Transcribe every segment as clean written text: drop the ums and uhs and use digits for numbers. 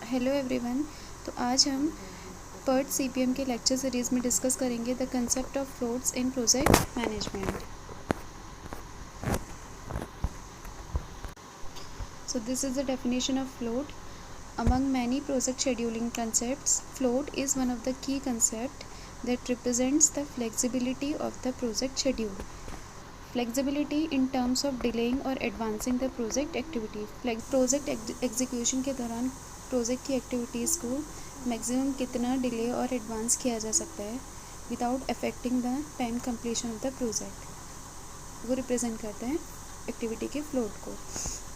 Hello everyone. तो आज हम पर्ट सीपीएम के लेक्चर सीरीज़ में डिस्कस करेंगे the concept of floats in project management. So this is the definition of float. Among many project scheduling concepts, float is one of the key concepts that represents the flexibility of the project schedule. Flexibility in terms of delaying or advancing the project activity. Project execution के दौरान project की activities को maximum कितना delay और advance किया जा सकता है without affecting the time completion of the project, वो रिप्रेजेंट करते हैं एक्टिविटी के फ्लोट को।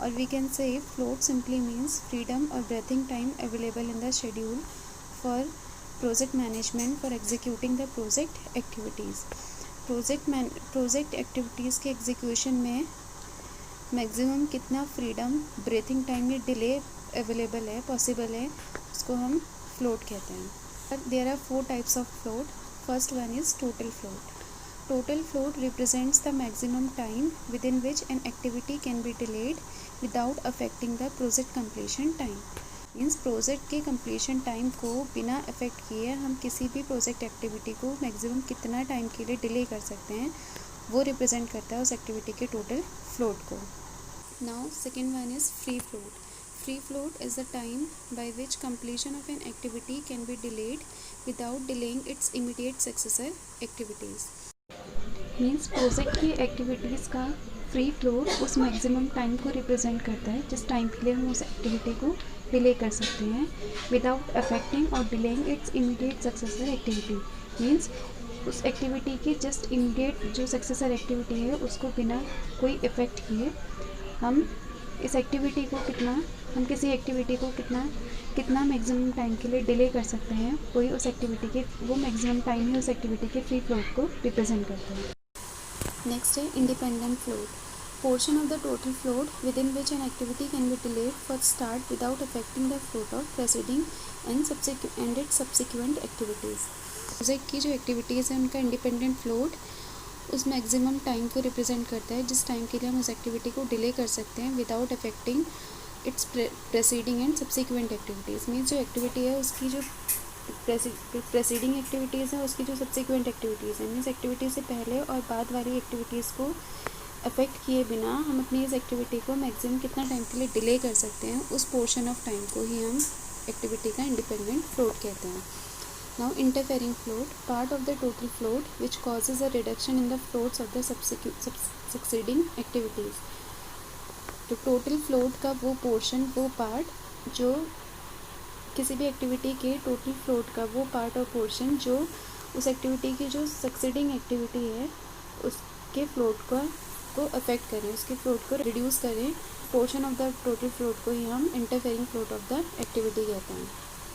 और we can say float simply means freedom और breathing time available in the schedule for project management for executing the project activities. Project activities के execution में maximum कितना फ्रीडम, ब्रीथिंग टाइम या डिले अवेलेबल है, possible है, उसको हम float कहते हैं। There are 4 types of float. First one is total float. Total float represents the maximum time with in which an activity can be delayed without affecting the project completion time. Means project के completion time को बिना affect किए हम किसी भी project activity को maximum कितना time के लिए डिले कर सकते हैं, वो रिप्रेजेंट करता है उस एक्टिविटी के टोटल फ्लोट को। Now second one is free float. Free float is the time by which completion of an activity can be delayed without delaying it's immediate successor activities. Means project की activities का free float उस maximum time को represent करता है जिस time के लिए हम उस एक्टिविटी को डिले कर सकते हैं विदाउट अफेक्टिंग और delaying it's immediate successor activity. Means उस एक्टिविटी की जस्ट इमीडिएट जो सक्सेसर एक्टिविटी है उसको बिना कोई इफ़ेक्ट किए हम इस एक्टिविटी को हम किसी एक्टिविटी को कितना मैक्सिमम टाइम के लिए डिले कर सकते हैं, वही उस एक्टिविटी के वो मैक्सिमम टाइम ही उस एक्टिविटी के फ्री फ्लोट को रिप्रेजेंट करते हैं। नेक्स्ट है independent float. Portion of the total float within which an activity can be delayed for start without affecting the float of preceding and its subsequent activities. Project की जो activities हैं उनका independent float उस maximum time को represent करता है जिस time के लिए हम उस एक्टिविटी को डिले कर सकते हैं without affecting its preceding and subsequent activities. Means जो एक्टिविटी है उसकी जो प्रेसीडिंग एक्टिविटीज़ हैं उसकी जो सब्सिक्वेंट एक्टिविटीज़ हैं, मीन्स एक्टिविटी से पहले और बाद वाली एक्टिविटीज़ को अफेक्ट किए बिना हम अपनी इस एक्टिविटी को मैक्सिमम कितना टाइम के लिए डिले कर सकते हैं, उस पोर्शन ऑफ टाइम को ही हम एक्टिविटी का इंडिपेंडेंट फ्लोट कहते हैं। Now interfering float, part of the total float which causes a reduction in the floats of the succeeding activities. तो टोटल फ्लोट का वो पोर्शन, वो पार्ट जो किसी भी एक्टिविटी के टोटल फ्लोट का वो पार्ट और पोर्शन जो उस एक्टिविटी की जो सक्सीडिंग एक्टिविटी है उसके फ्लोट को अफेक्ट करें, उसके फ्लोट को रिड्यूस करें, portion of the total float को ही हम interfering float of the activity कहते हैं।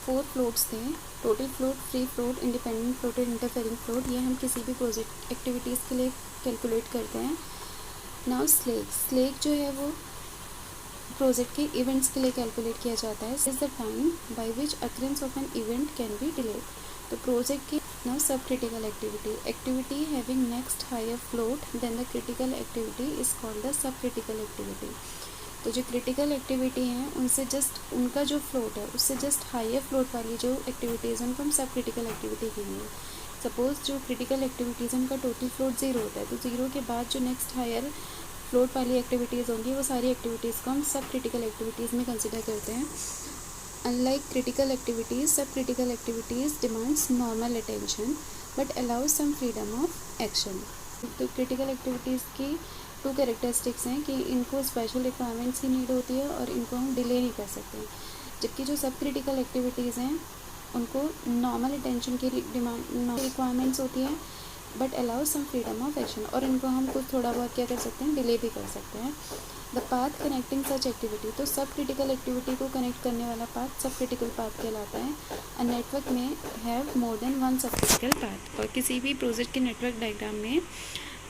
4 फ्लोट्स थे, total float, free float, independent float और इंटरफेरिंग फ्लोट। ये हम किसी भी प्रोजेक्ट एक्टिविटीज़ के लिए कैलकुलेट करते हैं। नाउ स्लेक जो है वो प्रोजेक्ट के इवेंट्स के लिए कैलकुलेट किया जाता है। Is the time by which occurrence of an event can be delayed. तो प्रोजेक्ट की now sub critical activity having next higher float than the critical activity is called the sub critical activity. तो जो critical activity हैं उनसे just उनका जो float है उससे जस्ट हायर फ्लोट वाली जो एक्टिविटीज़ हैं उनको हम सब क्रिटिकल एक्टिविटी कहेंगे। सपोज़ जो क्रिटिकल एक्टिविटीज़ हैं उनका टोटल फ्लोट 0 होता है, तो 0 के बाद जो नेक्स्ट हायर फ्लोट वाली एक्टिविटीज़ होंगी वो सारी एक्टिविटीज़ को हम सब क्रिटिकल एक्टिविटीज़ में कंसिडर करते हैं। Unlike critical activities, subcritical activities demands normal attention but allows some freedom of action. तो critical activities की 2 कैरेक्टरिस्टिक्स हैं कि इनको स्पेशल रिक्वायरमेंट्स की नीड होती है और इनको हम डिले नहीं कर सकते, जबकि जो सब क्रिटिकल एक्टिविटीज़ हैं उनको नॉर्मल अटेंशन की रिक्वायरमेंट्स होती हैं but allows some freedom of action, और इनको हम कुछ थोड़ा बहुत क्या कर सकते हैं, डिले भी कर सकते हैं। The path connecting such activity, तो सब क्रिटिकल एक्टिविटी को कनेक्ट करने वाला पाथ सब क्रिटिकल पाथ कहलाता है। अ नेटवर्क में हैव मोर देन 1 सब क्रिटिकल पाथ, और किसी भी प्रोजेक्ट के नेटवर्क डायग्राम में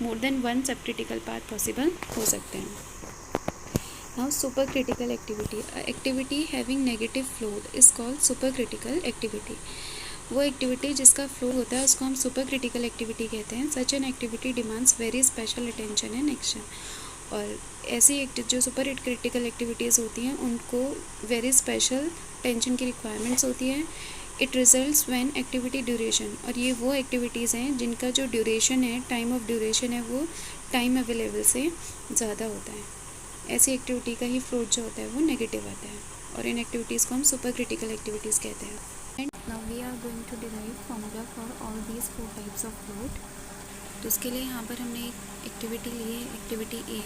मोर देन 1 सब क्रिटिकल पाथ पॉसिबल हो सकते हैं। Now super critical activity having negative float is called super critical activity. वो एक्टिविटी जिसका फ्लो होता है उसको हम सुपर क्रिटिकल एक्टिविटी कहते हैं। Such an activity demands very special attention and action. और ऐसी जो सुपर क्रिटिकल एक्टिविटीज़ होती हैं उनको वेरी स्पेशल टेंशन की रिक्वायरमेंट्स होती है। It results when activity duration, और ये वो एक्टिविटीज़ हैं जिनका जो ड्यूरेशन है, टाइम ऑफ ड्यूरेशन है, वो टाइम अवेलेबल से ज़्यादा होता है। ऐसी एक्टिविटी का ही फ्लोट जो होता है वो नेगेटिव आता है, और इन एक्टिविटीज़ को हम सुपर क्रिटिकल एक्टिविटीज़ कहते हैं। And now we are going to derive formula for all these 4 types of float. तो उसके लिए यहाँ पर हमने एक एक्टिविटी ली है, एक्टिविटी ए,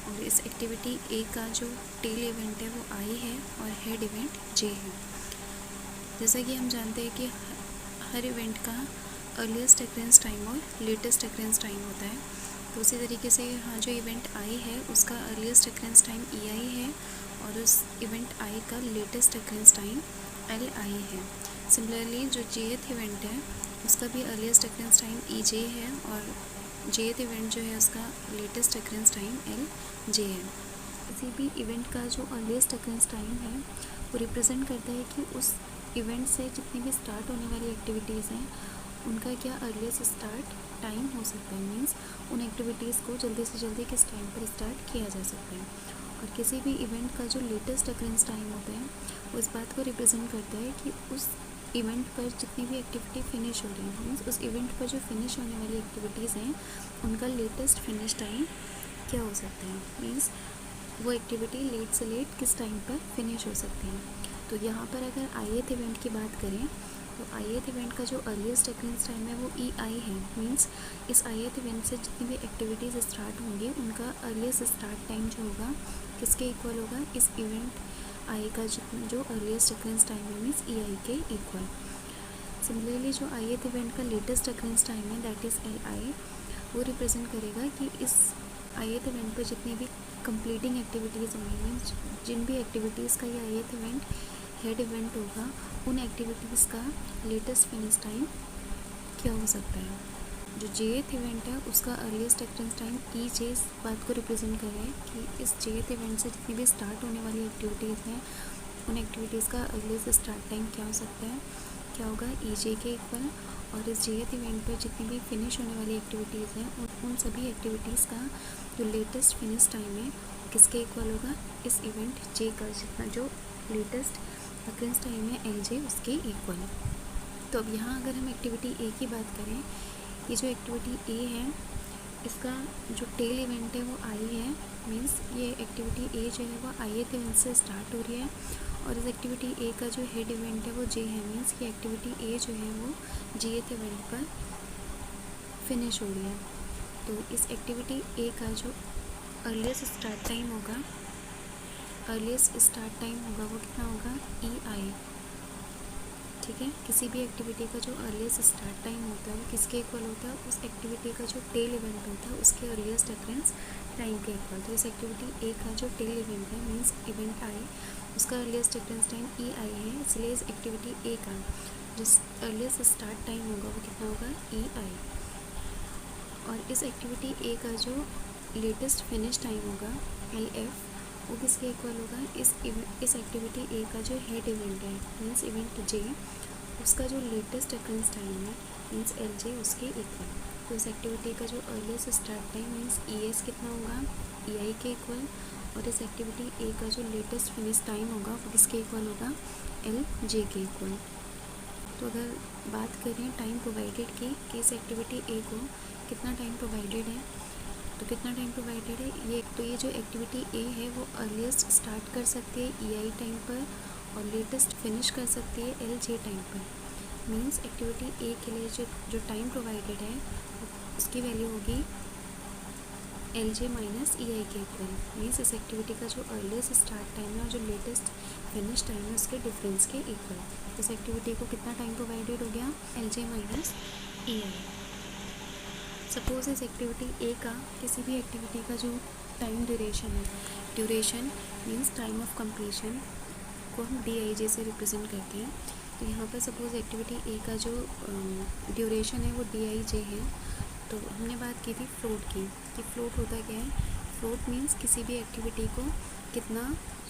और इस एक्टिविटी ए का जो टेल इवेंट है वो आई है और हेड इवेंट जे है। जैसा कि हम जानते हैं कि हर इवेंट का अर्लीस्ट अक्रेंस टाइम और लेटेस्ट अक्रेंस टाइम होता है, तो उसी तरीके से यहाँ जो इवेंट आई है उसका earliest occurrence time E I है और उस इवेंट आई का latest occurrence time L I है। सिमिलरली जो जेथ इवेंट है उसका भी earliest occurrence time E J है और जेथ इवेंट जो है उसका latest occurrence time L J है। किसी भी इवेंट का जो अर्लीस्ट अक्रेंस टाइम है वो रिप्रेजेंट करता है कि उस इवेंट से जितनी भी स्टार्ट होने वाली एक्टिविटीज़ हैं उनका क्या अर्लीस्ट स्टार्ट टाइम हो सकता है, मीन्स उन एक्टिविटीज़ को जल्दी से जल्दी किस टाइम पर स्टार्ट किया जा सकता है। और किसी भी इवेंट का जो लेटेस्ट अक्रेंस टाइम होता है वो इस बात को रिप्रेजेंट करता है कि उस इवेंट पर जितनी भी एक्टिविटी फिनिश हो रही है, मीन्स उस इवेंट पर जो फिनिश होने वाली एक्टिविटीज़ हैं उनका लेटेस्ट फिनिश टाइम क्या हो सकता है, मीन्स वो एक्टिविटी लेट से लेट किस टाइम पर फिनिश हो सकती है। तो यहाँ पर अगर आईएथ इवेंट की बात करें तो आईएथ इवेंट का जो अर्लीस्ट अक्रेंस टाइम है वो ई आई है, मीन्स इस आईएथ इवेंट से जितनी भी एक्टिविटीज़ स्टार्ट होंगी उनका अर्लीस्ट स्टार्ट टाइम जो होगा किसके इक्वल होगा, इस इवेंट आई का जितना जो अर्लीस्ट अक्रेंस टाइम है मीन्स ई आई के इक्वल। सिमिलरली जो आईएथ इवेंट का लेटेस्ट अक्रेंस टाइम है दैट इज़ एल आई, वो रिप्रेजेंट करेगा कि इस आईएथ इवेंट पर जितनी भी कंप्लीटिंग एक्टिविटीज़ होंगी, मीन्स जिन भी एक्टिविटीज़ का ये आईएथ इवेंट हेड इवेंट होगा उन एक्टिविटीज़ का लेटेस्ट फिनिश टाइम क्या हो सकता है। जो जेथ इवेंट है उसका अर्लीस्ट अक्रेंस टाइम ई जे इस बात को रिप्रेजेंट कर रहा है कि इस जेथ इवेंट से जितनी भी स्टार्ट होने वाली एक्टिविटीज़ हैं उन एक्टिविटीज़ का अर्लीस्ट स्टार्ट टाइम क्या हो सकता है, क्या होगा ई जे के इक्वल। और इस जेथ इवेंट पर जितनी भी फिनिश होने वाली एक्टिविटीज़ हैं उन सभी एक्टिविटीज़ का जो लेटेस्ट फिनिश टाइम है किसके इक्वल होगा, इस इवेंट जे का जितना जो लेटेस्ट अक्रेंस टाइम है एल जे उसके इक्वल। तो अब यहाँ अगर हम एक्टिविटी ए की बात करें, ये जो एक्टिविटी ए है इसका जो टेल इवेंट है वो आई है, मीन्स ये एक्टिविटी ए जो है वो आईएथ इवेंट से स्टार्ट हो रही है और इस एक्टिविटी ए का जो हेड इवेंट है वो जे है, मीन्स ये एक्टिविटी ए जो है वो जेथ इवेंट पर फिनिश हो रही है। तो इस एक्टिविटी ए का जो अर्लीस्ट स्टार्ट टाइम होगा, अर्लीस्ट स्टार्ट टाइम होगा वो कितना होगा, ई आई। ठीक है, किसी भी एक्टिविटी का जो अर्लीस्ट स्टार्ट टाइम होता है वो किसके इक्वल होता है, उस एक्टिविटी का जो टेल इवेंट होता है उसके अर्लीस्ट अक्रेंस टाइम के इक्वल। तो इस एक्टिविटी ए का जो टेल इवेंट है मीन्स इवेंट आई उसका earliest occurrence time E I है, इसलिए इस एक्टिविटी ए का जो अर्लीस्ट स्टार्ट टाइम होगा वो कितना होगा, ई आई। और इस एक्टिविटी ए का जो लेटेस्ट फिनिश टाइम होगा एल एफ, वो किसके इक्वल होगा, इस एक्टिविटी ए का जो हेड इवेंट है मीन्स इवेंट जे उसका जो लेटेस्ट अक्रेंस टाइम है मीन्स एल जे उसके इक्वल। तो इस एक्टिविटी का जो earliest start time means E S कितना होगा, ई आई के इक्वल। और इस एक्टिविटी ए का जो लेटेस्ट फिनिश टाइम होगा वो किसके इक्वल होगा, एल जे के इक्वल। तो अगर बात करें टाइम प्रोवाइडेड की कि इस एक्टिविटी ए को कितना टाइम प्रोवाइडेड है, तो कितना टाइम प्रोवाइडेड है ये जो एक्टिविटी ए है वो अर्लीस्ट स्टार्ट कर सकती है ई आई टाइम पर और लेटेस्ट फिनिश कर सकती है एल जे टाइम पर। मीन्स एक्टिविटी ए के लिए जो टाइम प्रोवाइडेड है उसकी वैल्यू होगी एल जे माइनस ई आई के इक्वल। मीन्स इस एक्टिविटी का जो अर्लीस्ट स्टार्ट टाइम है और जो लेटेस्ट फिनिश टाइम है उसके डिफरेंस के इक्वल। इस एक्टिविटी को कितना टाइम प्रोवाइडेड हो गया, एल जे माइनस ई आई। सपोज इस एक्टिविटी ए का किसी भी एक्टिविटी का जो टाइम ड्यूरेशन है, duration means time of completion को हम डी आई जे से रिप्रेजेंट करते हैं। तो यहाँ पर सपोज एक्टिविटी ए का जो ड्यूरेशन है वो डी आई जे है। तो हमने बात की थी फ्लोट की कि फ्लोट होता क्या है, फ्लोट मीन्स किसी भी एक्टिविटी को कितना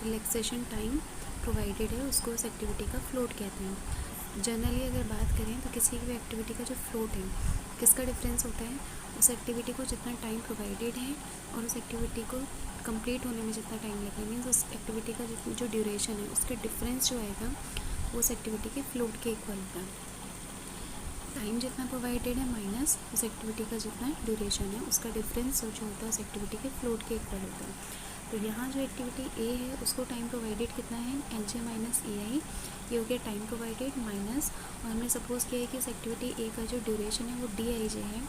रिलैक्सेशन टाइम प्रोवाइडेड है उसको उस एक्टिविटी का फ्लोट कहते हैं। जनरली अगर बात करें तो किसी भी एक्टिविटी का जो फ्लोट है किसका डिफरेंस होता है, उस एक्टिविटी को जितना टाइम प्रोवाइडेड है और उस एक्टिविटी को कंप्लीट होने में जितना टाइम लगेगा मीन्स उस एक्टिविटी का जो ड्यूरेशन है उसका डिफरेंस जो आएगा वो उस एक्टिविटी के फ्लोट के इक्वल होगा। टाइम जितना प्रोवाइडेड है माइनस उस एक्टिविटी का जितना ड्यूरेशन है उसका डिफरेंस जो होता है उस एक्टिविटी के फ्लोट के इक्वल होता है। तो यहाँ जो एक्टिविटी ए है उसको टाइम प्रोवाइडेड कितना है एल जे माइनस ए आई, ये हो गया टाइम प्रोवाइडेड माइनस, और हमने सपोज़ किया है कि इस एक्टिविटी ए का जो ड्यूरेशन है वो डी आई जे है।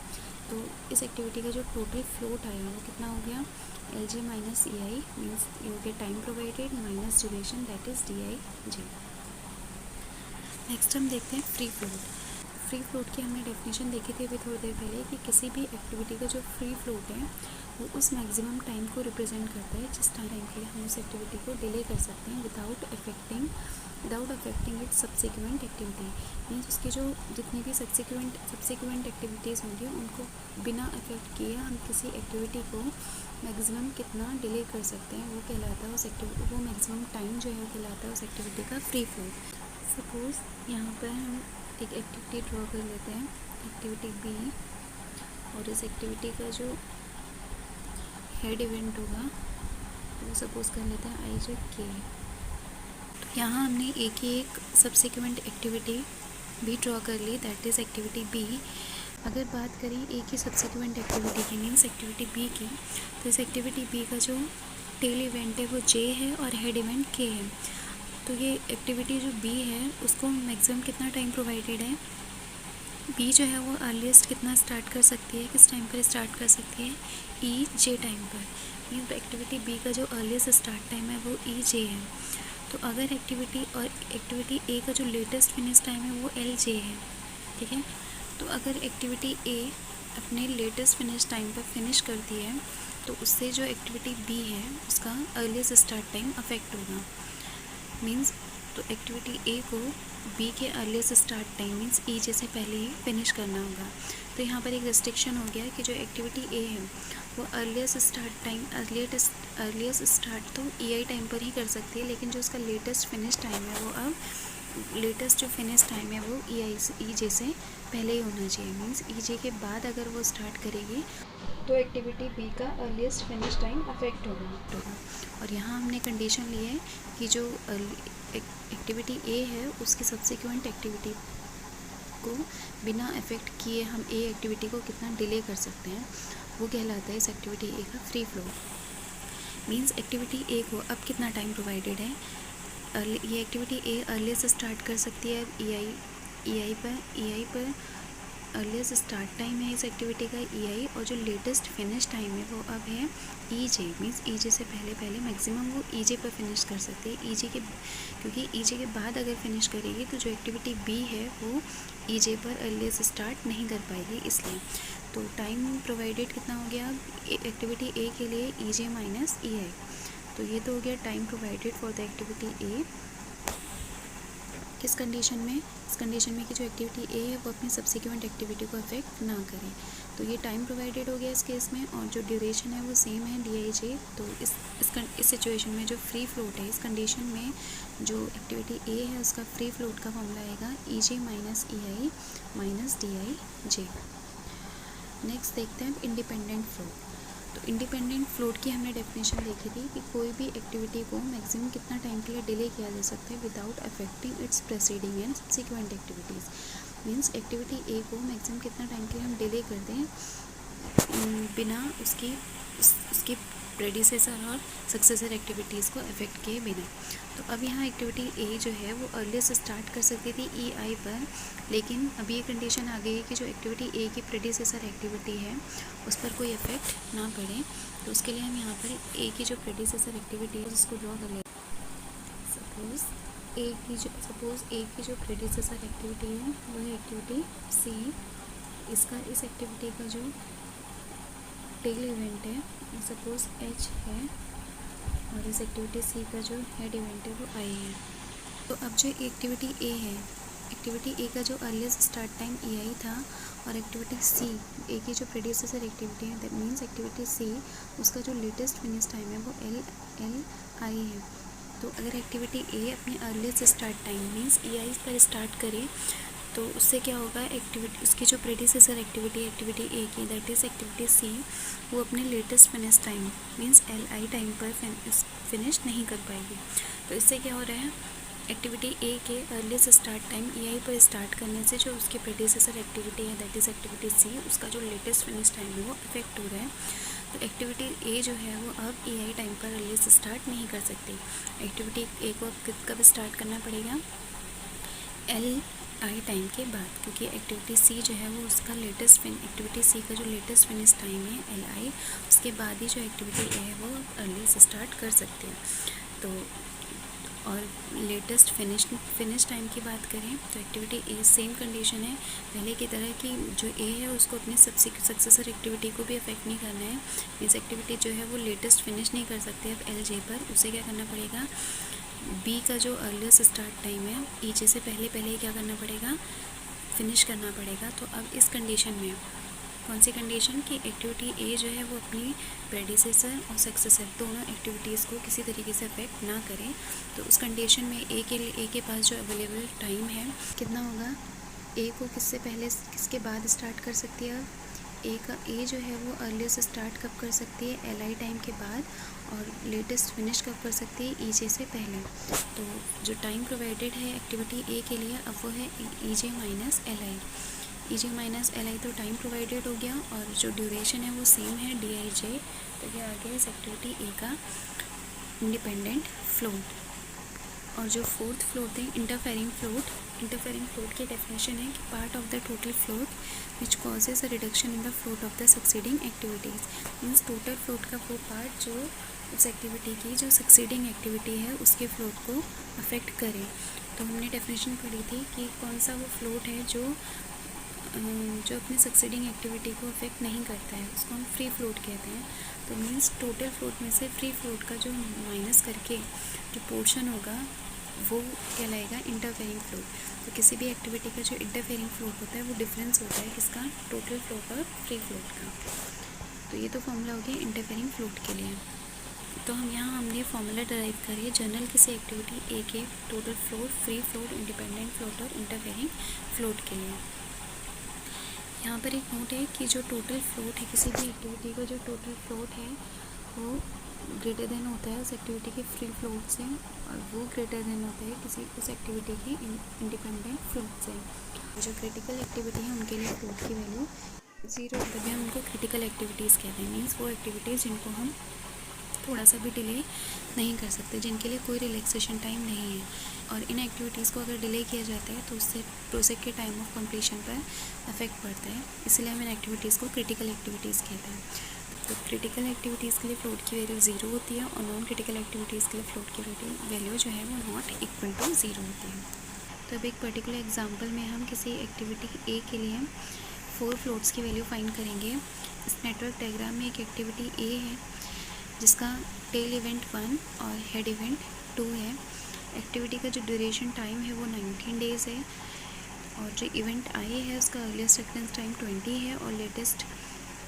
तो इस एक्टिविटी का जो टोटल फ्लोट आया वो कितना हो गया एल जे माइनस ए आई, मीन्स ये हो गया time provided minus duration that is D I J. Next हम देखते हैं फ्री फ्लोट। फ्री फ्लोट की हमने डेफिनेशन देखी थी अभी थोड़ी देर पहले कि किसी भी एक्टिविटी का जो फ्री फ्लोट है वो उस मैक्सिमम टाइम को रिप्रेजेंट करता है जिस टाइम के लिए हम उस एक्टिविटी को डिले कर सकते हैं without affecting it's subsequent activity. Means उसकी जो जितनी भी सब्सिक्वेंट एक्टिविटीज़ होंगी उनको बिना अफेक्ट किए हम किसी एक्टिविटी को मैक्सिमम कितना डिले कर सकते हैं वो कहलाता है उस एक्टिविटी, वो मैक्सिमम टाइम जो है वो कहलाता है उस एक्टिविटी का फ्री फ्लोट। सपोज़ यहाँ पर हम एक एक्टिविटी ड्रॉ कर लेते हैं, एक्टिविटी बी, और इस एक्टिविटी का जो हेड इवेंट होगा वो सपोज़ कर लेते हैं आई जे के। तो यहाँ हमने एक सब्सिक्वेंट एक्टिविटी भी ड्रॉ कर ली दैट इज़ एक्टिविटी बी। अगर बात करें एक ही सब्सिक्वेंट एक्टिविटी की मीन्स एक्टिविटी बी की, तो इस एक्टिविटी बी का जो टेल इवेंट है वो जे है और हेड इवेंट के है। तो ये एक्टिविटी जो बी है उसको मैक्सिमम कितना टाइम प्रोवाइडेड है, बी जो है वो अर्लीस्ट कितना स्टार्ट कर सकती है, किस टाइम पर स्टार्ट कर सकती है, ई जे टाइम पर। मीन्स एक्टिविटी बी का जो अर्लीस्ट स्टार्ट टाइम है वो ई जे है। तो अगर एक्टिविटी ए का जो लेटेस्ट फिनिश टाइम है वो एल जे है, ठीक है। तो अगर एक्टिविटी ए अपने लेटेस्ट फिनिश टाइम पर फिनिश करती है तो उससे जो एक्टिविटी बी है उसका अर्लीस्ट स्टार्ट टाइम अफेक्ट होगा। मीन्स तो एक्टिविटी ए को बी के earliest start time means E J से पहले ही फिनिश करना होगा। तो यहाँ पर एक रिस्ट्रिक्शन हो गया कि जो एक्टिविटी ए है वो अर्लीस्ट स्टार्ट तो ई आई टाइम पर ही कर सकती है, लेकिन जो उसका लेटेस्ट फिनिश टाइम है वो अब लेटेस्ट जो फिनिश टाइम है वो ई जे से पहले ही होना चाहिए। मीन्स ई जे के बाद अगर वो स्टार्ट करेगी तो एक्टिविटी बी का अर्लीस्ट फिनिश टाइम अफेक्ट होगा। और यहाँ हमने कंडीशन ली है कि जो एक्टिविटी ए है उसकी सब्सिक्वेंट एक्टिविटी को बिना अफेक्ट किए हम ए एक्टिविटी को कितना डिले कर सकते हैं वो कहलाता है इस एक्टिविटी ए का free flow. Means activity A को अब कितना टाइम प्रोवाइडेड है, ये एक्टिविटी ए अर्लीस्ट स्टार्ट कर सकती है ई आई पर अर्लीस्ट स्टार्ट टाइम है इस एक्टिविटी का ई आई, और जो लेटेस्ट फिनिश टाइम है वो अब है ई जे। मीन्स ई जे से पहले मैक्सिमम वो ई जे पर फिनिश कर सकते हैं ई जे के, क्योंकि ई जे के बाद अगर फिनिश करेगी तो जो एक्टिविटी बी है वो ई जे पर अर्लीस्ट स्टार्ट नहीं कर पाएगी इसलिए। तो टाइम प्रोवाइडेड कितना हो गया एक्टिविटी ए के लिए ई जे माइनस ई आई। तो ये तो हो गया time provided for the activity ए। किस कंडीशन में, इस कंडीशन में कि जो एक्टिविटी ए है वो अपनी सब्सिक्वेंट एक्टिविटी को अफेक्ट ना करे। तो ये टाइम प्रोवाइडेड हो गया इस केस में, और जो ड्यूरेशन है वो सेम है डी आई जे। तो इस सिचुएशन में जो फ्री फ्लोट है, इस कंडीशन में जो एक्टिविटी ए है उसका फ्री फ्लोट का फॉर्मूला आएगा E J minus E I minus D I J. Next देखते हैं इंडिपेंडेंट फ्लोट। तो इंडिपेंडेंट फ्लोट की हमने डेफिनेशन देखी थी कि कोई भी एक्टिविटी को मैक्सिमम कितना टाइम के लिए डिले किया जा सकता है without affecting its preceding and subsequent activities. Means activity A को मैक्सिमम कितना टाइम के लिए हम डिले कर दें बिना उसकी प्रेडिसेसर और सक्सेसर एक्टिविटीज़ को अफेक्ट किए बिना। तो अब यहाँ एक्टिविटी ए जो है वो अर्लीस्ट स्टार्ट कर सकती थी ई आई पर, लेकिन अभी ये कंडीशन आ गई है कि जो एक्टिविटी ए की प्रेडिसेसर एक्टिविटी है उस पर कोई इफेक्ट ना पड़े। तो उसके लिए हम यहाँ पर ए की जो प्रेडिसेसर एक्टिविटी है उसको ड्रॉ कर लेते हैं। सपोज़ ए की जो प्रेडिसेसर एक्टिविटी है वो है एक्टिविटी सी। इस एक्टिविटी का जो टेल इवेंट है सपोज़ एच है, और इस एक्टिविटी सी का जो हेड इवेंट है वो आई है। तो अब जो एक्टिविटी ए है, एक्टिविटी ए का जो अर्लीस्ट स्टार्ट टाइम ई आई था, और एक्टिविटी सी ए की जो प्रेडिसेसर एक्टिविटी है दैट मीन्स एक्टिविटी सी उसका जो लेटेस्ट फिनिश टाइम है वो एल आई है। तो अगर एक्टिविटी ए अपने earliest start time means E I पर स्टार्ट करे तो उससे क्या होगा, एक्टिविटी उसकी जो प्रेडिसेसर एक्टिविटी ए की, दैट इज़ एक्टिविटी सी, वो अपने latest finish time means LI time पर फिनिश नहीं कर पाएगी। तो इससे क्या हो रहा है, एक्टिविटी ए के अर्लीस्ट स्टार्ट टाइम EI पर स्टार्ट करने से जो उसकी प्रेडिसेसर एक्टिविटी है, दैट इज़ एक्टिविटी सी, उसका जो लेटेस्ट फिनिश टाइम है वो अफेक्ट हो रहा है। तो एक्टिविटी ए जो है वो अब EI टाइम पर अर्लीस्ट स्टार्ट नहीं कर सकती। एक्टिविटी ए को अब कब स्टार्ट करना पड़ेगा, LI टाइम के बाद, क्योंकि एक्टिविटी सी जो है वो उसका एक्टिविटी सी का जो लेटेस्ट फिनिश टाइम है LI, उसके बाद ही जो एक्टिविटी ए है वो अर्लीस्ट स्टार्ट कर सकते हैं। तो और लेटेस्ट फिनिश टाइम की बात करें तो एक्टिविटी ए सेम कंडीशन है पहले की तरह कि जो ए है उसको अपनी सक्सेसर एक्टिविटी को भी अफेक्ट नहीं करना है। इस एक्टिविटी जो है वो लेटेस्ट फिनिश नहीं कर सकते अब LJ पर, उसे क्या करना पड़ेगा, बी का जो अर्लीस्ट स्टार्ट टाइम है EJ से पहले क्या करना पड़ेगा, फिनिश करना पड़ेगा। तो अब इस कंडीशन में कौन सी कंडीशन कि एक्टिविटी ए जो है वो अपनी प्रेडिसेसर और सक्सेसर दोनों एक्टिविटीज़ को किसी तरीके से अफेक्ट ना करें। तो उस कंडीशन में ए के पास जो अवेलेबल टाइम है कितना होगा, ए को किससे पहले किसके बाद स्टार्ट कर सकती है, ए जो है वो अर्लीस्ट स्टार्ट कब कर सकती है, LI टाइम के बाद, और लेटेस्ट फिनिश कब कर सकती है, EJ से पहले। तो जो टाइम प्रोवाइडेड है एक्टिविटी ए के लिए अब वो है EJ minus LI। EJ minus LI तो टाइम प्रोवाइडेड हो गया, और जो ड्यूरेशन है वो सेम है DIJ। तो ये आ गया इस एक्टिविटी ए का इंडिपेंडेंट फ्लोट। और जो फोर्थ फ्लोट है इंटरफेरिंग फ्लोट की डेफिनेशन है कि part of the total float which causes a reduction in the float of the succeeding activities. Means total float का वो पार्ट जो उस एक्टिविटी की जो सक्सीडिंग एक्टिविटी है उसके फ्लोट को अफेक्ट करे। तो हमने डेफिनेशन पढ़ी थी कि कौन सा वो फ्लोट है जो अपनी सक्सीडिंग एक्टिविटी को अफेक्ट नहीं करता है, उसको हम फ्री फ्लोट कहते हैं। तो मीन्स टोटल फ्लोट में से फ्री फ्लोट का जो माइनस करके जो पोर्शन होगा वो कहलाएगा इंटरफेरिंग फ्लोट। तो किसी भी एक्टिविटी का जो इंटरफेरिंग फ्लोट होता है वो डिफरेंस होता है किसका, टोटल फ्लोट और फ्री फ्लोट का। तो ये तो फॉर्मूला हो गया इंटरफेरिंग फ्लोट के लिए। तो हमने फॉर्मूला डराइव करिए जनरल किसी एक्टिविटी ए के total float, free float, independent float और इंटरफेरिंग फ्लोट के लिए। यहाँ पर एक नोट है कि जो टोटल फ्लोट है किसी भी एक्टिविटी का जो टोटल फ्लोट है वो ग्रेटर देन होता है उस एक्टिविटी के फ्री फ्लोट से, और वो ग्रेटर देन होता है उस एक्टिविटी की इंडिपेंडेंट फ्लोट से। जो क्रिटिकल एक्टिविटी है उनके लिए फ्लोट की वैल्यू 0, तभी हम उनको क्रिटिकल एक्टिविटीज़ कहते हैं। मीन्स वो एक्टिविटीज़ जिनको हम थोड़ा सा भी डिले नहीं कर सकते, जिनके लिए कोई रिलैक्सेशन टाइम नहीं है। और इन एक्टिविटीज़ को अगर डिले किया जाता है तो उससे प्रोजेक्ट के टाइम ऑफ कंप्लीशन पर अफेक्ट पड़ता है, इसलिए हम इन एक्टिविटीज़ को क्रिटिकल एक्टिविटीज़ कहते हैं। तो क्रिटिकल एक्टिविटीज़ के लिए फ्लोट की वैल्यू 0 होती है, और नॉन क्रिटिकल एक्टिविटीज़ के लिए फ्लोट की वैल्यू जो है वो नॉट इक्वल टू 0 होती है। तो अब एक पर्टिकुलर एग्जाम्पल में हम किसी एक्टिविटी ए के लिए 4 फ्लोट्स की वैल्यू फाइंड करेंगे। इस नेटवर्क डायग्राम में एक एक्टिविटी ए है जिसका टेल इवेंट 1 और हेड इवेंट 2 है। एक्टिविटी का जो ड्यूरेशन टाइम है वो 19 डेज़ है, और जो इवेंट आई है उसका अर्लीस्ट अक्रेंस टाइम 20 है और लेटेस्ट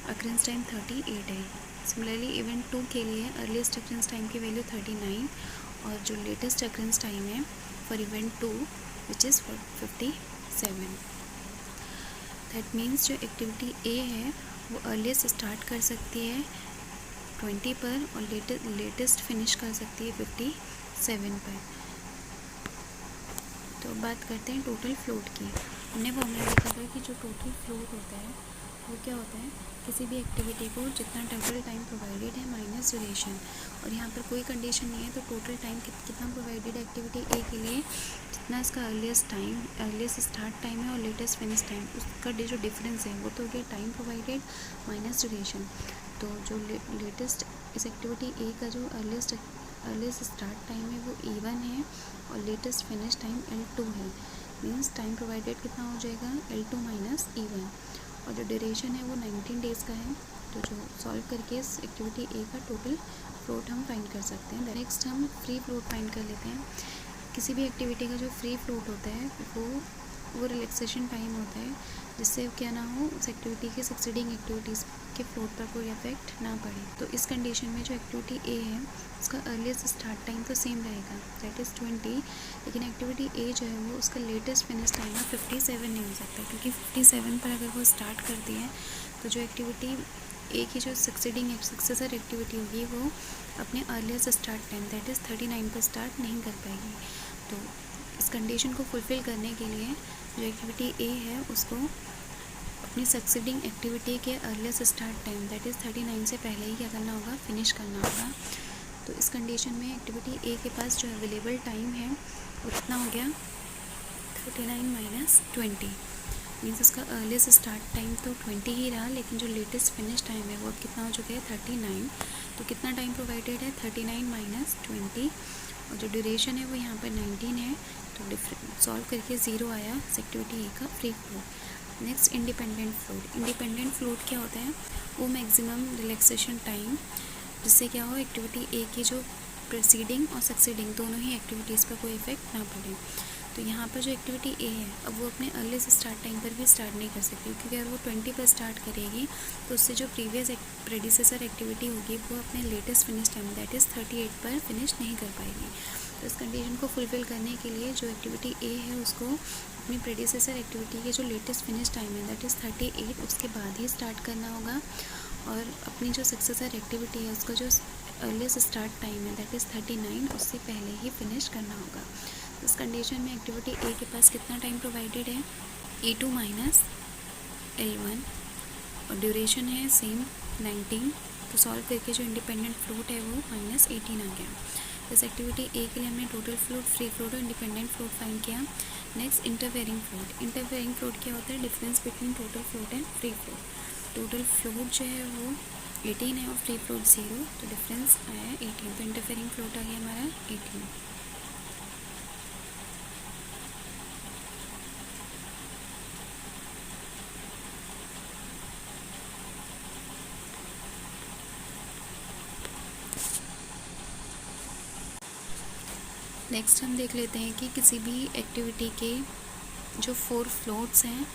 अक्रेंस टाइम 38 है। सिमिलरली इवेंट 2 के लिए अर्लीस्ट अक्रेंस टाइम की वैल्यू 39 और जो लेटेस्ट अक्रेंस टाइम है for event 2 which is 57। That means जो एक्टिविटी ए है वो अर्लीस्ट स्टार्ट कर सकती है 20 पर और लेटेस्ट फिनिश कर सकती है 57 पर। तो बात करते हैं टोटल फ्लोट की। हमने फॉर्मूला देखा था कि जो टोटल फ्लोट होता है वो क्या होता है, किसी भी एक्टिविटी को जितना टोटल टाइम प्रोवाइडेड है माइनस ड्यूरेशन, और यहाँ पर कोई कंडीशन नहीं है तो टोटल टाइम कितना प्रोवाइडेड है एक्टिविटी ए के लिए, जितना इसका अर्लीस्ट स्टार्ट टाइम है और लेटेस्ट फिनिश टाइम, उसका जो डिफरेंस है वो तो हो गया टाइम प्रोवाइडेड माइनस ड्यूरेशन। तो जो लेटेस्ट इस एक्टिविटी ए का जो अर्लीस्ट स्टार्ट टाइम है वो E1 है और लेटेस्ट फिनिश टाइम L2 है। मीन्स टाइम प्रोवाइडेड कितना हो जाएगा L2 माइनस E1, और जो ड्यूरेशन है वो 19 डेज़ का है। तो जो सॉल्व करके इस एक्टिविटी ए का टोटल फ्लोट हम फाइंड कर सकते हैं। नेक्स्ट हम फ्री फ्लोट फाइंड कर लेते हैं। किसी भी एक्टिविटी का जो फ्री फ्लोट होता है वो वो रिलैक्सेशन टाइम होता है जिससे क्या ना हो उस एक्टिविटी के सक्सीडिंग एक्टिविटीज़ के फ्लोट पर कोई इफेक्ट ना पड़े। तो इस कंडीशन में जो एक्टिविटी ए है उसका अर्लीस्ट स्टार्ट टाइम तो सेम रहेगा, दैट इज़ 20, लेकिन एक्टिविटी ए जो है वो उसका लेटेस्ट फिनिश टाइम है 57 नहीं हो सकता, क्योंकि 57 पर अगर वो स्टार्ट करती है तो जो एक्टिविटी ए की जो सक्सेसर एक्टिविटी होगी वो अपने earliest start time that is 39 पर स्टार्ट नहीं कर पाएगी। तो इस कंडीशन को फुलफ़िल करने के लिए जो एक्टिविटी ए है उसको अपनी सक्सीडिंग एक्टिविटी के earliest start time that is 39 से पहले ही क्या करना होगा, फिनिश करना होगा। तो इस कंडीशन में एक्टिविटी ए के पास जो अवेलेबल टाइम है वो कितना हो गया, 39 माइनस 20, मीन्स उसका अर्लीस्ट स्टार्ट टाइम तो 20 ही रहा, लेकिन जो लेटेस्ट फिनिश टाइम है वो कितना हो चुका है, 39। तो कितना टाइम प्रोवाइडेड है, 39 माइनस 20, और जो ड्यूरेशन है वो यहाँ पर 19 है। तो डिफरेंट सॉल्व करके 0 आया एक्टिविटी ए का free float. Next independent float. Independent float क्या होता है, वो मैक्सिमम रिलैक्सेशन टाइम जिससे क्या हो एक्टिविटी ए की जो प्रेसीडिंग और सक्सीडिंग दोनों ही एक्टिविटीज़ पर कोई इफेक्ट ना पड़े। तो यहाँ पर जो एक्टिविटी ए है अब वो अपने अर्लीस्ट स्टार्ट टाइम पर भी स्टार्ट नहीं कर सकती, क्योंकि अगर वो 20 पर स्टार्ट करेगी तो उससे जो प्रीवियस प्रेडिसेसर एक्टिविटी होगी वो अपने latest finish time that is 38 पर फिनिश नहीं कर पाएगी। तो इस कंडीशन को फुलफ़िल करने के लिए जो एक्टिविटी ए है उसको अपनी प्रेडिसेसर एक्टिविटी के जो लेटेस्ट फिनिश टाइम है दैट इज़ 38 उसके बाद ही स्टार्ट करना होगा, और अपनी जो सक्सेसर एक्टिविटी है उसका जो अर्लीस्ट स्टार्ट टाइम है दैट इज़ 39 उससे पहले ही फिनिश करना होगा। तो इस कंडीशन में एक्टिविटी ए के पास कितना टाइम प्रोवाइडेड है, E2 माइनस L1, और ड्यूरेशन है सेम 19। तो सॉल्व करके जो इंडिपेंडेंट फ्लोट है वो माइनस 18 आ गया। इस एक्टिविटी ए के लिए हमने टोटल फ्लोट, फ्री फ्लोट और इंडिपेंडेंट फ्लोट फाइंड किया। Next interfering float. Interfering float क्या होता है, difference between total float and free float. Total float जो है वो 18 है और फ्री फ्लोट 0, तो डिफरेंस आया 18, तो इंटरफेयरिंग फ्लोट आ गया हमारा 18। नेक्स्ट हम देख लेते हैं कि किसी भी एक्टिविटी के जो 4 फ्लोट्स हैं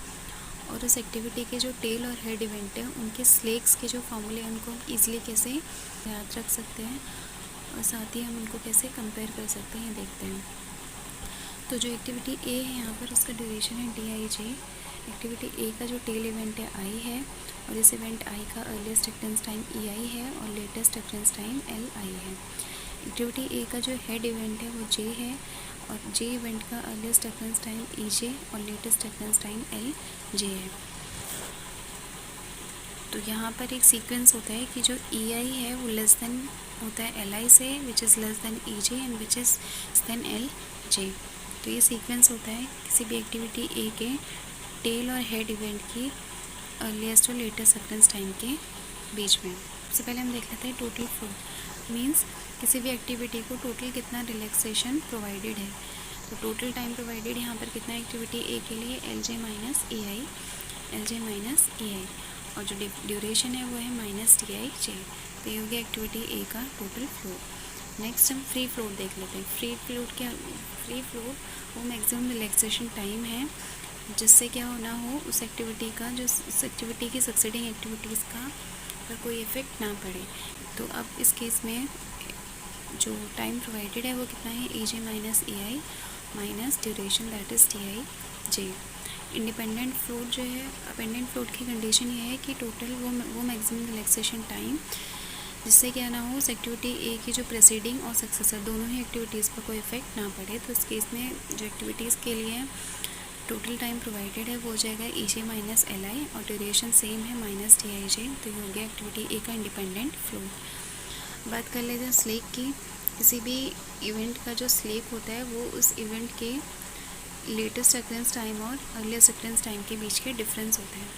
और उस एक्टिविटी के जो टेल और हेड इवेंट है उनके स्लेक्स के जो फॉर्मूले हैं उनको ईजिली कैसे याद रख सकते हैं और साथ ही हम उनको कैसे कंपेयर कर सकते हैं देखते हैं। तो जो एक्टिविटी ए है यहाँ पर उसका ड्यूरेशन है DIJ। एक्टिविटी ए का जो टेल इवेंट है आई है और इस इवेंट आई का अर्लीस्ट एक्टेंस टाइम EI है और लेटेस्ट एक्टेंस टाइम LI है। एक्टिविटी ए का जो हेड इवेंट है वो J है और J इवेंट का अर्लीस्ट एक्टेंस टाइम EJ और लेटेस्ट एक्टेंस टाइम LJ है। तो यहाँ पर एक सीक्वेंस होता है कि जो EI है वो लेस देन होता है LI से, which is less than EJ and which is than LJ। तो ये सीक्वेंस होता है किसी भी एक्टिविटी ए के टेल और हेड इवेंट की अर्लीस्ट और लेटेस्ट एक्टेंस टाइम के बीच में। सबसे पहले हम देख लेते हैं टोटल फ्लोट, मीन्स किसी भी एक्टिविटी को टोटल कितना रिलैक्सेशन प्रोवाइडेड है। तो टोटल टाइम प्रोवाइडेड यहाँ पर कितना एक्टिविटी ए के लिए LJ माइनस EI, और जो ड्यूरेशन है वो है माइनस DIJ। तो ये हो गया एक्टिविटी ए का टोटल फ्लोट। नेक्स्ट हम फ्री फ्लोट देख लेते हैं। फ्री फ्लोट वो मैक्सिमम रिलैक्सेशन टाइम है जिससे क्या होना हो उस एक्टिविटी का जो उस एक्टिविटी की सक्सीडिंग एक्टिविटीज़ का पर कोई इफेक्ट ना पड़े। तो अब इस केस में जो टाइम प्रोवाइडेड है वो कितना है, EJ minus EI minus duration that is DIJ। Independent float जो है, अपेंडेंट फ्लोट की कंडीशन ये है कि टोटल वो मैक्सिमम रिलैक्सेशन टाइम जिससे क्या ना हो उस एक्टिविटी ए की जो प्रेसीडिंग और सक्सेसर दोनों ही एक्टिविटीज़ पर कोई इफेक्ट ना पड़े। तो इस केस में जो एक्टिविटीज़ के लिए टोटल टाइम प्रोवाइडेड है वो हो जाएगा EJ माइनस LI और ड्यूरेशन सेम है माइनस DIJ। तो ये हो गया एक्टिविटी ए का इंडिपेंडेंट फ्लोट। बात कर लेते हैं स्लेक की। किसी भी इवेंट का जो स्लेक होता है वो उस इवेंट के लेटेस्ट एक्टेंस टाइम और अर्लीस्ट एक्टेंस टाइम के बीच के डिफरेंस होते हैं।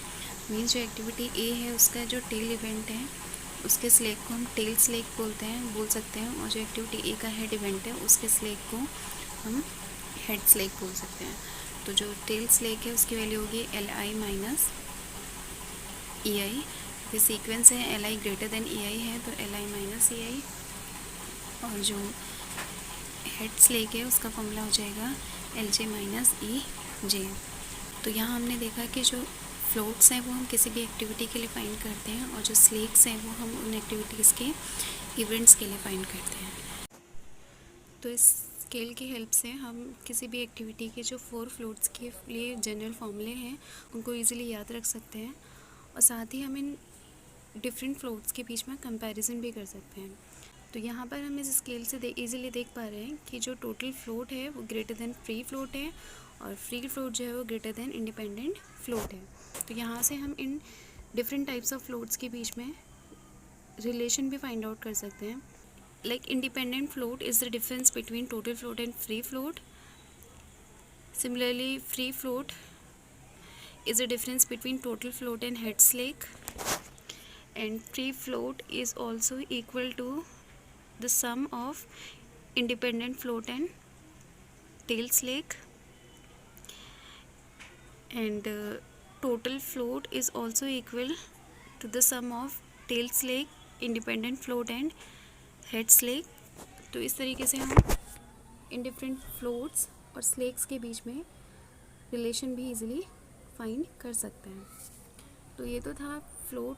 मीन्स जो एक्टिविटी ए है उसका जो टेल इवेंट है उसके स्लेक को हम टेल स्लेक बोल सकते हैं, और जो एक्टिविटी ए का हेड इवेंट है उसके स्लेक को हम हेड स्लेक बोल सकते हैं। तो जो टेल स्लेक है उसकी वैल्यू होगी LI माइनस EI। ये सीक्वेंस है LI ग्रेटर देन EI है तो LI माइनस EI, और जो हेड स्लेक है उसका फॉर्मूला हो जाएगा LJ माइनस EJ। तो यहाँ हमने देखा कि जो फ्लोट्स हैं वो हम किसी भी एक्टिविटी के लिए फाइंड करते हैं और जो स्लेक्स हैं वो हम उन एक्टिविटीज़ के इवेंट्स के लिए फाइंड करते हैं। तो इस स्केल की हेल्प से हम किसी भी एक्टिविटी के जो 4 फ्लोट्स के लिए जनरल फॉर्मूले हैं उनको ईज़िली याद रख सकते हैं और साथ ही हम इन डिफरेंट फ्लोट्स के बीच में कंपैरिजन भी कर सकते हैं। तो यहाँ पर हम इस स्केल से ईज़िली देख पा रहे हैं कि जो टोटल फ्लोट है वो ग्रेटर देन फ्री फ्लोट है और फ्री फ्लोट जो है वो ग्रेटर देन इंडिपेंडेंट फ्लोट है। तो यहाँ से हम in different types of floats के बीच में रिलेशन भी फाइंड आउट कर सकते हैं। Like independent float is the difference between total float and free float. Similarly, free float is the difference between total float and head slake. And free float is also equal to the sum of independent float and tail slake. And total float is also equal to the sum of tail slake, independent float and head slack. तो इस तरीके से हम in different floats और स्लेक्स के बीच में relation भी easily find कर सकते हैं। तो ये तो था फ्लोट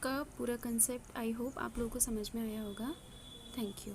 का पूरा कंसेप्ट। आई होप आप लोगों को समझ में आया होगा। Thank you.